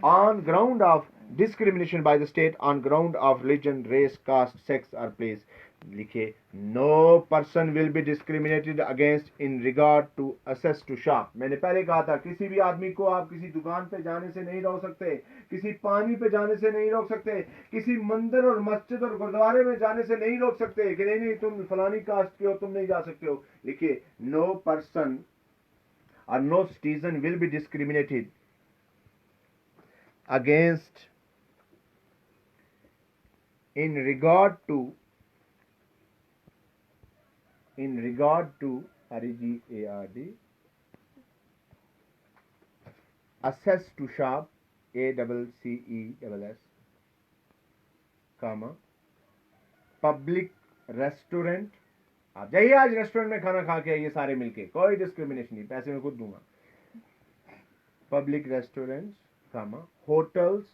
Speaker 1: on ground of discrimination by the state on ground of religion, race, caste, sex or place। लिखे, no person will be discriminated against in regard to access to shop। मैंने पहले कहा था किसी भी आदमी को आप किसी दुकान पे जाने से नहीं रोक सकते, किसी पानी पे जाने से नहीं रोक सकते, किसी मंदिर और मस्जिद और गुरुद्वारे में जाने से नहीं रोक सकते कि नहीं तुम फलानी कास्ट के हो, तुम नहीं जा सकते हो। लिखिए, no person or no citizen will be discriminated against in regard to REGARD access to shop ACCESS comma public restaurant। आप जाइए आज रेस्टोरेंट में खाना खा के आइए सारे मिलके, कोई डिस्क्रिमिनेशन नहीं, पैसे मैं खुद दूंगा। Public restaurants comma hotels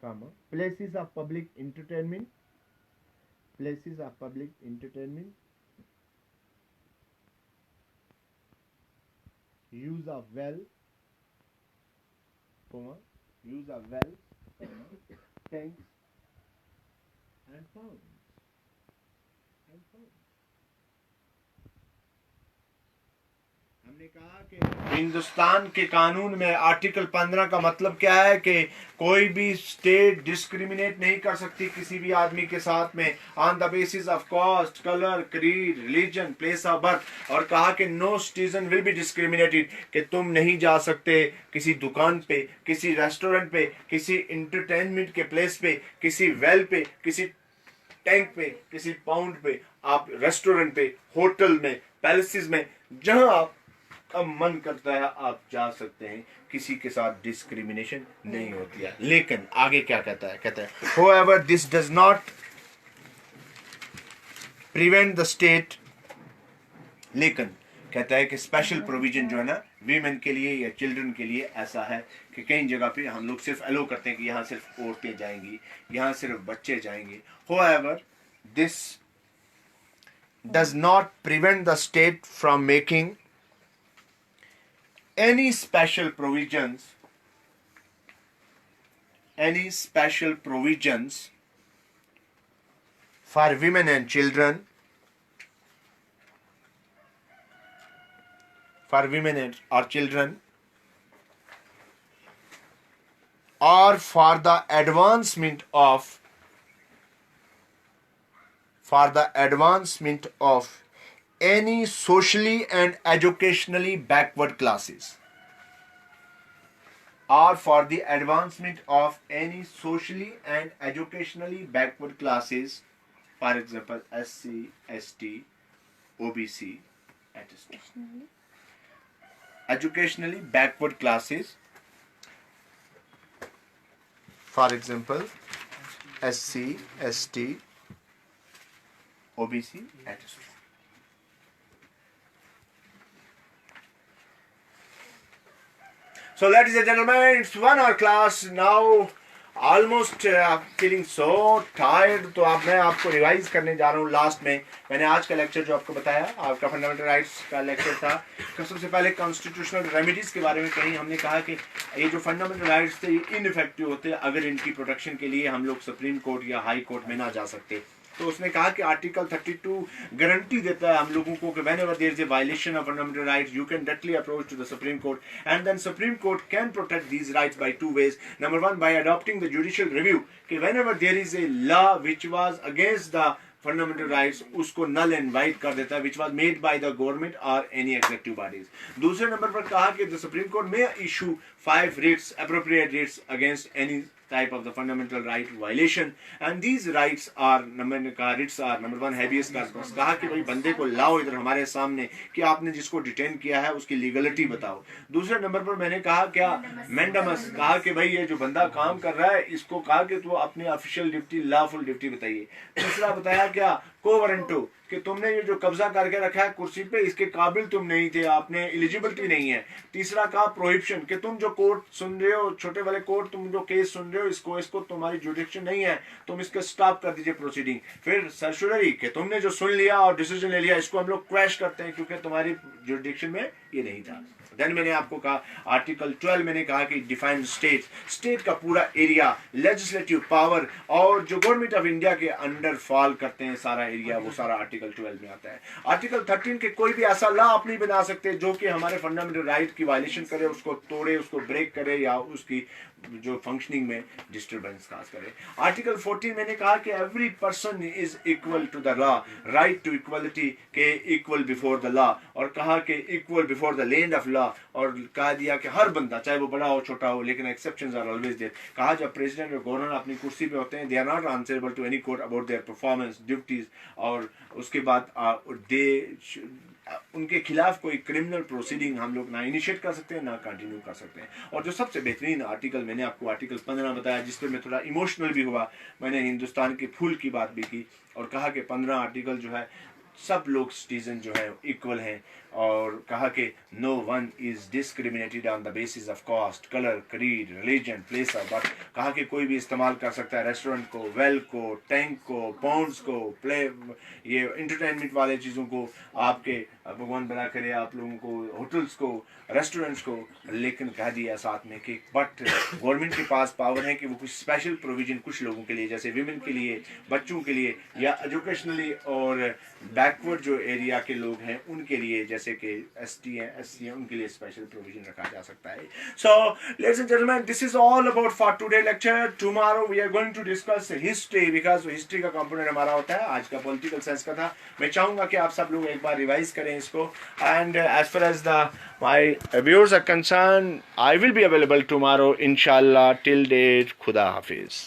Speaker 1: comma places of public entertainment use of well tanks and ponds। हमने कहा कि हिंदुस्तान के कानून में आर्टिकल 15 का मतलब क्या है कि कोई भी स्टेट डिस्क्रिमिनेट नहीं कर सकती किसी भी आदमी के साथ में on the basis of caste, colour, creed, religion, place of birth. और कहा कि no citizen will be discriminated, कि तुम नहीं जा सकते किसी दुकान पे, किसी रेस्टोरेंट पे, किसी इंटरटेनमेंट के प्लेस पे, किसी वेल पे, किसी टैंक पे, किसी पाउंड पे, आप रेस्टोरेंट पे, होटल में, पैलेसेस में, जहां आप का मन करता है आप जा सकते हैं, किसी के साथ डिस्क्रिमिनेशन नहीं होती है। लेकिन आगे क्या कहता है, कहता है however this does not prevent the state। लेकिन कहता है कि स्पेशल प्रोविजन जो है ना वीमेन के लिए या चिल्ड्रन के लिए ऐसा है कि कई जगह पे हम लोग सिर्फ अलो करते हैं कि यहाँ सिर्फ औरतें जाएंगी, यहाँ सिर्फ बच्चे जाएंगे। however this does not prevent the state from making any special provisions for women and children, or for the advancement of any socially and educationally backward classes, or for the advancement of any socially and educationally backward classes, for example SC, ST, OBC, etc. Educationally backward classes, for example SC, ST, OBC, etc. So ladies and gentlemen, it's 1 hour class now, almost feeling so tired। तो अब मैं आपको revise करने जा रहा हूँ। Last में मैंने आज का लेक्चर जो आपको बताया, आपका फंडामेंटल राइट्स का लेक्चर था। सबसे पहले कॉन्स्टिट्यूशनल रेमेडीज के बारे में कही, हमने कहा कि ये जो फंडामेंटल राइट्स थे ये इनइफेक्टिव होते हैं अगर इनकी प्रोटेक्शन के लिए हम लोग सुप्रीम कोर्ट या हाई कोर्ट में ना जा सकते। तो उसने कहा कि आर्टिकल 32 गारंटी देता है हम लोगों को कि whenever there is a violation of fundamental rights you can directly approach to the Supreme Court and then Supreme Court can protect these rights by 2 ways। Number 1, by adopting the judicial review, कि whenever there is a law which was against the fundamental rights उसको null and void कर देता है, which was made by the government or any executive bodies। दूसरे number पर कहा कि the Supreme Court may issue 5 writs, appropriate writs against any type of the fundamental right violation and these rights are मैंने कहा writs are number 1 habeas corpus। कहा कि भाई बंदे को लाओ इधर हमारे सामने कि आपने जिसको डिटेन किया है उसकी लीगलिटी बताओ। दूसरे नंबर पर मैंने कहा क्या मैंडमस, कहा कि भाई ये जो बंदा काम कर रहा है इसको कहा कि तू अपनी ऑफिशियल ड्यूटी लॉफुल ड्यूटी बताइए। तीसरा बताया क्या कोवरेंटो, कि तुमने ये जो कब्जा करके रखा है कुर्सी पे, इसके काबिल तुम नहीं थे, आपने एलिजिबिलिटी नहीं है। तीसरा कहा प्रोहिबिशन, कि तुम जो कोर्ट सुन रहे हो, छोटे वाले कोर्ट, तुम जो केस सुन रहे हो, इसको तुम्हारी जुडिक्शन नहीं है, तुम इसको स्टॉप कर दीजिए प्रोसीडिंग। फिर सर्शुलरी, कि तुमने जो सुन लिया और डिसीजन ले लिया, इसको हम लोग क्रैश करते हैं क्योंकि तुम्हारी जुडिक्शन में ये नहीं था। देन मैंने आपको कहा आर्टिकल 12 मैंने कहा कि डिफाइन स्टेट का पूरा एरिया, लेजिस्लेटिव पावर, और जो गवर्नमेंट ऑफ इंडिया के अंडर फॉल करते हैं सारा एरिया, वो सारा आर्टिकल 12 में आता है। आर्टिकल 13 के कोई भी ऐसा लॉ आप नहीं बना सकते जो कि हमारे फंडामेंटल राइट की वायलेशन करे, उसको तोड़े, उसको ब्रेक करे या उसकी जो फंक्शनिंग में डिस्टर्बेंस काज करे। आर्टिकल 14 मैंने कहा कि every person is equal to the law, right to equality, के इक्वल बिफोर द लॉ, और कहा कि equal before the land of law, और कहा दिया कि हर बंदा चाहे वो बड़ा हो छोटा हो, लेकिन एक्सेप्शंस आर ऑलवेज देयर। कहा जब प्रेसिडेंट और गवर्नर अपनी कुर्सी पे होते हैं, they are not answerable to any court about their performance duties, और उसके बाद उनके खिलाफ कोई क्रिमिनल प्रोसीडिंग हम लोग ना इनिशिएट कर सकते हैं ना कंटिन्यू कर सकते हैं। और जो सबसे बेहतरीन आर्टिकल मैंने आपको आर्टिकल 15 बताया, जिस पर मैं थोड़ा इमोशनल भी हुआ, मैंने हिंदुस्तान के फूल की बात भी की और कहा कि 15 आर्टिकल जो है सब लोग सिटीजन जो है इक्वल हैं, और कहा कि no one is discriminated on the basis of caste, colour, creed, religion, place of birth. कहा कि कोई भी इस्तेमाल कर सकता है रेस्टोरेंट को, वेल को, टैंक को, पॉन्ड्स को, प्ले, ये इंटरटेनमेंट वाले चीज़ों को, आपके भगवान बना करे आप लोगों को, होटल्स को, रेस्टोरेंट्स को, लेकिन कह दिया साथ में कि बट गवर्नमेंट के पास पावर है कि वो कुछ स्पेशल प्रोविजन कुछ लोगों के लिए, जैसे विमेन के लिए, बच्चों के लिए, या एजुकेशनली और बैकवर्ड जो एरिया के लोग हैं उनके लिए, जैसे कि ST हैं, SC हैं, उनके लिए स्पेशल प्रोविजन रखा जा सकता है। So ladies and gentleman, this is all about for today lecture. Tomorrow we are going to discuss history, because history का कंपोनेंट हमारा होता है। आज का पॉलिटिकल साइंस का था। मैं चाहूंगा कि आप सब लोग एक बार रिवाइज करें इसको, and as far as the my viewers are concern, I will be available tomorrow इंशाल्लाह। टिल डेट, खुदा हाफिज।